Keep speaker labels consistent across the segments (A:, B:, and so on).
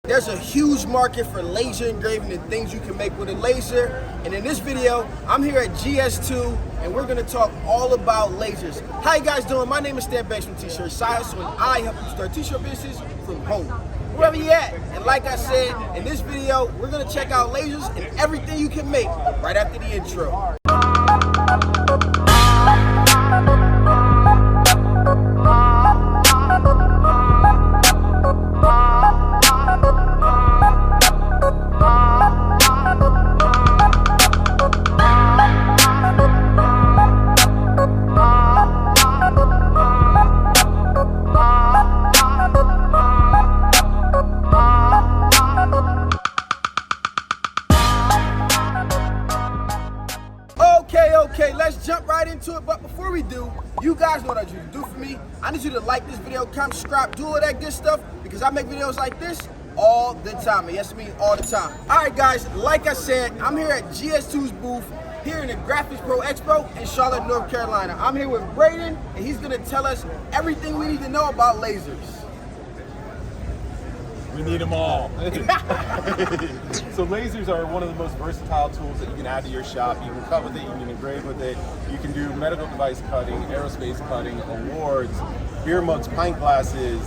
A: There's a huge market for laser engraving and things you can make with a laser. And in this video, I'm here at GS2 and we're gonna talk all about lasers. How you guys doing? My name is Stan Banks from T-Shirt Science, and I help you start t-shirt business from home, wherever you at. And like I said, in this video, we're gonna check out lasers and everything you can make right after the intro. Okay, let's jump right into it. But before we do, you guys know what I need you to do for me. I need you to like this video, comment, subscribe, do all that good stuff, because I make videos like this all the time. And yes, I mean all the time. All right, guys, like I said, I'm here at GS2's booth here in the Graphics Pro Expo in Charlotte, North Carolina. I'm here with Braden, and he's gonna tell us everything we need to know about lasers.
B: We need them all. So lasers are one of the most versatile tools that you can add to your shop. You can cut with it, you can engrave with it, you can do medical device cutting, aerospace cutting, awards, beer mugs, pint glasses,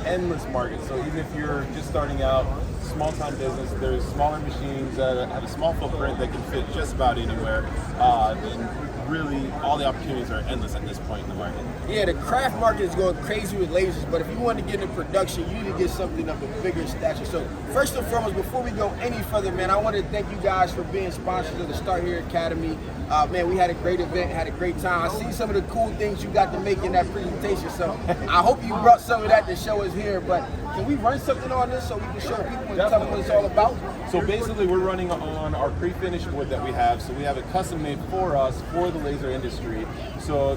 B: endless markets. So even if you're just starting out, small-time business, there's smaller machines that have a small footprint that can fit just about anywhere. And really, all the opportunities are endless at this point in the market.
A: Yeah, the craft market is going crazy with lasers, but if you want to get into production, you need to get something of a bigger stature. So first and foremost, before we go any further, man, I want to thank you guys for being sponsors of the Start Here Academy. Man, we had a great event, had a great time. I see some of the cool things you got to make in that presentation, so I hope you brought some of that to show us here. But can we run something on this so we can show people and tell them what it's all about?
B: So basically, we're running on our pre-finished wood that we have. So we have it custom made for us, for the laser industry. So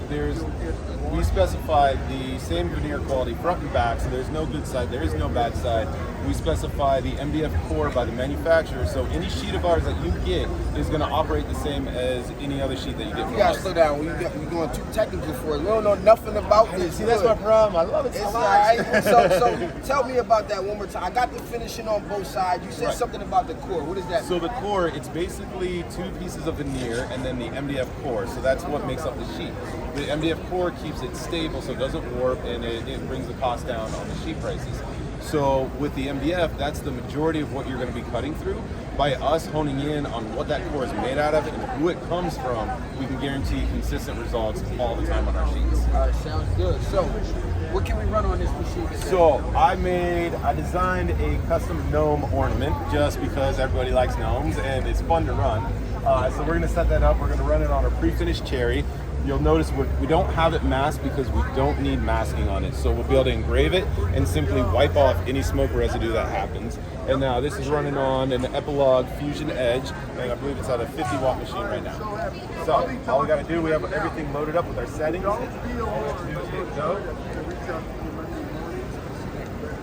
B: we specify the same veneer quality front and back, so there's no good side, there is no bad side. We specify the MDF core by the manufacturer, so any sheet of ours that you get is going to operate the same as any other sheet that you get from us.
A: You gotta slow down. You're going too technical for it. We don't know nothing about this.
B: See, that's my problem. I love it so much.
A: So tell me about that one more time. I got the finishing on both sides. You said something about the core. What is that?
B: So the core, it's basically two pieces of veneer and then the MDF core. So that's what makes up the sheet. The MDF core keeps it stable so it doesn't warp, and it brings the cost down on the sheet prices. So with the MDF, that's the majority of what you're going to be cutting through. By us honing in on what that core is made out of and who it comes from, we can guarantee consistent results all the time on our sheets.
A: All right, sounds good. So what can we run on this machine today?
B: So I designed a custom gnome ornament just because everybody likes gnomes and it's fun to run. So we're going to set that up. We're going to run it on a pre-finished cherry. You'll notice we don't have it masked because we don't need masking on it. So we'll be able to engrave it and simply wipe off any smoke residue that happens. And now this is running on an Epilogue Fusion Edge, and I believe it's at a 50-watt machine right now. So all we got to do, we have everything loaded up with our settings. All we have to do is hit go.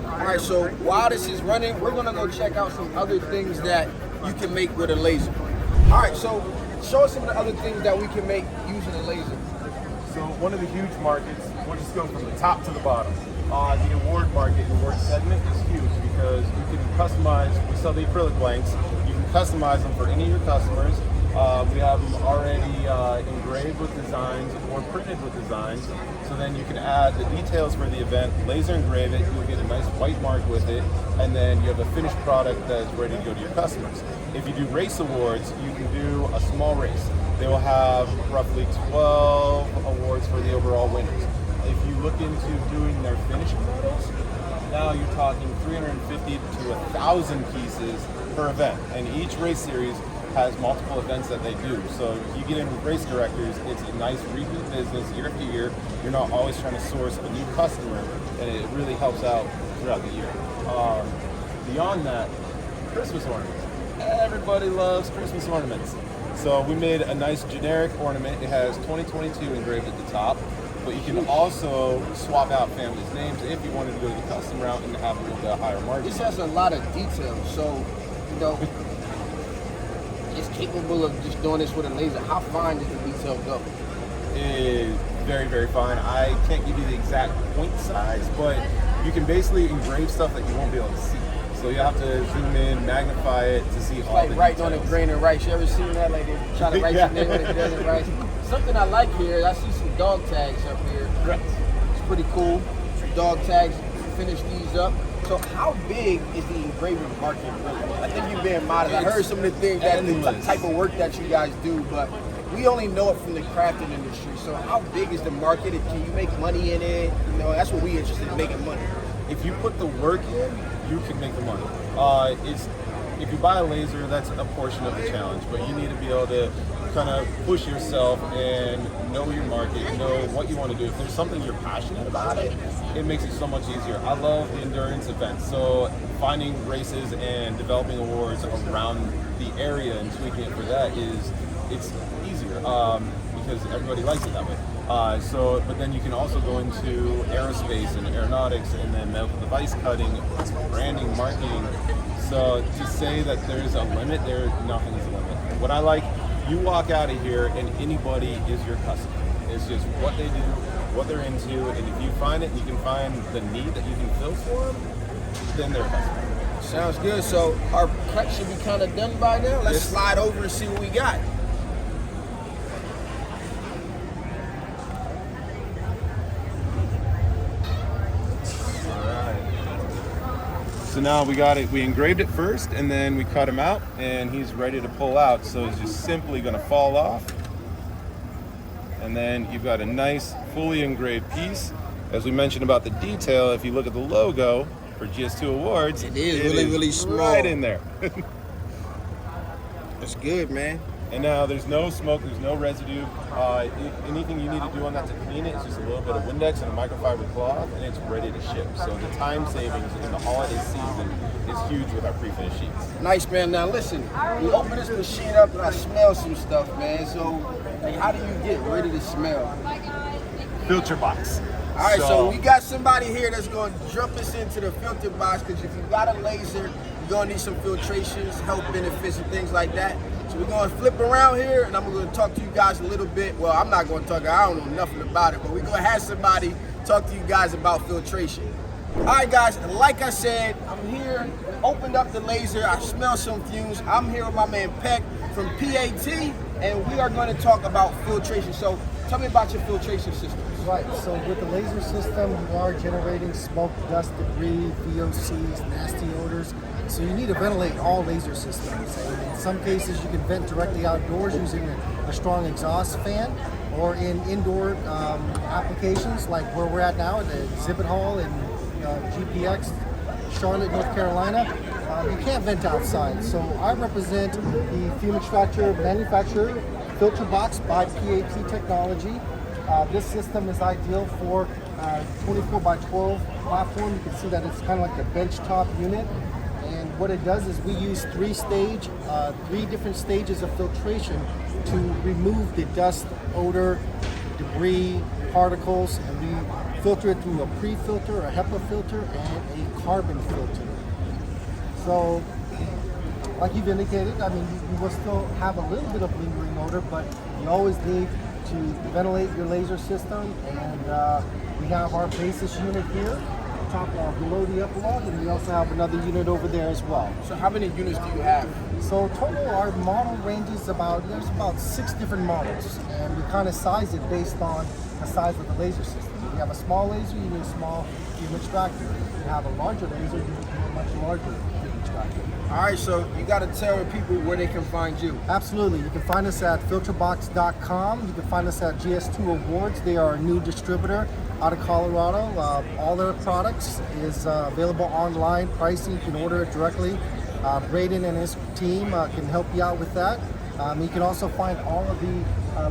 A: All right, so while this is running, we're gonna go check out some other things that you can make with a laser. All right, so show us some of the other things that we can make using a laser.
B: So one of the huge markets, we'll just go from the top to the bottom. The award market, the award segment is huge because you can customize, we sell the acrylic blanks, you can customize them for any of your customers. We have them already engraved with designs or printed with designs. So then you can add the details for the event, laser engrave it, you'll get a nice white mark with it, and then you have a finished product that's ready to go to your customers. If you do race awards, you can do a small race. They will have roughly 12 awards for the overall winners. If you look into doing their finished models, now you're talking 350 to 1,000 pieces per event, and each race series has multiple events that they do. So you get in with race directors, it's a nice repeat business year after year. You're not always trying to source a new customer, and it really helps out throughout the year. Beyond that, Christmas ornaments. Everybody loves Christmas ornaments. So we made a nice generic ornament. It has 2022 engraved at the top, but you can also swap out families' names if you wanted to go to the custom route and have a little bit higher margin.
A: This has a lot of details, so it's capable of just doing this with a laser. How fine does the detail go?
B: Is very, very fine. I can't give you the exact point size, but you can basically engrave stuff that you won't be able to see. So you have to zoom in, magnify it to see all
A: Like
B: the
A: writing on a
B: details.
A: grain of rice. You ever seen that? Like they try to write your name on a grain of rice. Something I like here, I see some dog tags up here.
B: Correct.
A: It's pretty cool. Some dog tags, finish these up. So how big is the engraving market really? I think you're being modest. I heard some of the things that the type of work that you guys do, but we only know it from the crafting industry. So how big is the market? Can you make money in it? You know, that's what we're interested in, making money.
B: If you put the work in, you can make the money. If you buy a laser, that's a portion of the challenge, but you need to be able to kind of push yourself and know your market, know what you want to do. If there's something you're passionate about it makes it so much easier. I love the endurance events, so finding races and developing awards around the area and tweaking it for that it's easier because everybody likes it that way. But then you can also go into aerospace and aeronautics and then medical device cutting, branding, marketing. So to say that there's a limit, nothing is a limit. What I like, you walk out of here and anybody is your customer. It's just what they do, what they're into, and if you find it and you can find the need that you can fill for them, then they're a customer.
A: Sounds good. So our cut should be kind of done by now. Let's slide over and see what we got.
B: So now we got it, we engraved it first and then we cut him out and he's ready to pull out. So he's just simply gonna fall off. And then you've got a nice fully engraved piece. As we mentioned about the detail, if you look at the logo for GS2 Awards,
A: it is really small.
B: Right in there.
A: That's good, man.
B: And now there's no smoke, there's no residue. Anything you need to do on that to clean it is just a little bit of Windex and a microfiber cloth, and it's ready to ship. So the time savings in the holiday season is huge with our pre-finished sheets.
A: Nice, man. Now listen, we open this machine up and I smell some stuff, man. So like, how do you get rid of the smell?
B: Filter box.
A: All right, so we got somebody here that's going to jump us into the filter box, because if you got a laser, you're going to need some filtrations, health benefits, and things like that. So we're going to flip around here, and I'm going to talk to you guys a little bit. Well, I'm not going to talk, I don't know nothing about it, but we're going to have somebody talk to you guys about filtration. All right, guys, like I said, I'm here, opened up the laser, I smell some fumes. I'm here with my man Peck from PAT, and we are going to talk about filtration. So tell me about your filtration systems.
C: Right, so with the laser system, you are generating smoke, dust, debris, VOCs, nasty odors. So you need to ventilate all laser systems. And in some cases, you can vent directly outdoors using a strong exhaust fan, or in indoor applications like where we're at now at the exhibit hall in GPX, Charlotte, North Carolina. You can't vent outside. So I represent the fume extractor manufacturer, Filter Box by PAT Technology. This system is ideal for 24 by 12 platform. You can see that it's kind of like the benchtop unit. And what it does is we use three different stages of filtration to remove the dust, odor, debris, particles, and we filter it through a pre-filter, a HEPA filter, and a carbon filter. So, like you've indicated, I mean, you will still have a little bit of lingering odor, but you always need to ventilate your laser system. And we have our basis unit here, below the upper log, and we also have another unit over there as well.
A: So how many units do you have?
C: So total, our model ranges there's about 6 different models, and we kind of size it based on the size of the laser system. If you have a small laser, you need a small fume extractor. If you have a larger laser, you need a much larger fume extractor.
A: All right, so you got to tell the people where they can find you.
C: Absolutely. You can find us at filterbox.com. You can find us at GS2 Awards. They are a new distributor out of Colorado. All their products is available online. Pricing, you can order it directly. Braden and his team can help you out with that. You can also find all of the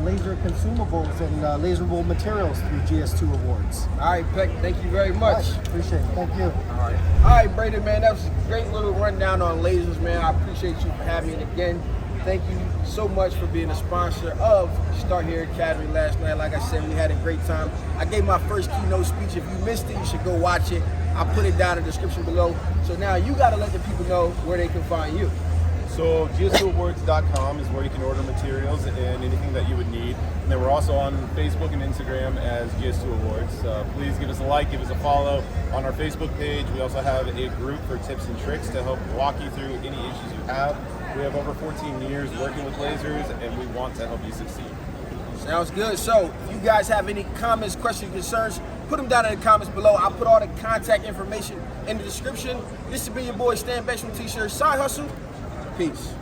C: laser consumables and laser wool materials through GS2 Awards.
A: All right, Peck, thank you very much.
C: Right, appreciate it. Thank you.
A: All right, Braden, man, that was a great little rundown on lasers, man. I appreciate you for having me again. Thank you so much for being a sponsor of Start Here Academy last night. Like I said, we had a great time. I gave my first keynote speech. If you missed it, you should go watch it. I'll put it down in the description below. So now you got to let the people know where they can find you.
B: So gs2awards.com is where you can order materials and anything that you would need. And then we're also on Facebook and Instagram as GS2 Awards. Please give us a like, give us a follow on our Facebook page. We also have a group for tips and tricks to help walk you through any issues you have. We have over 14 years working with lasers, and we want to help you succeed.
A: Sounds good. So if you guys have any comments, questions, concerns, put them down in the comments below. I'll put all the contact information in the description. This has been your boy Stan Beck's from T-Shirts Side Hustle. Peace.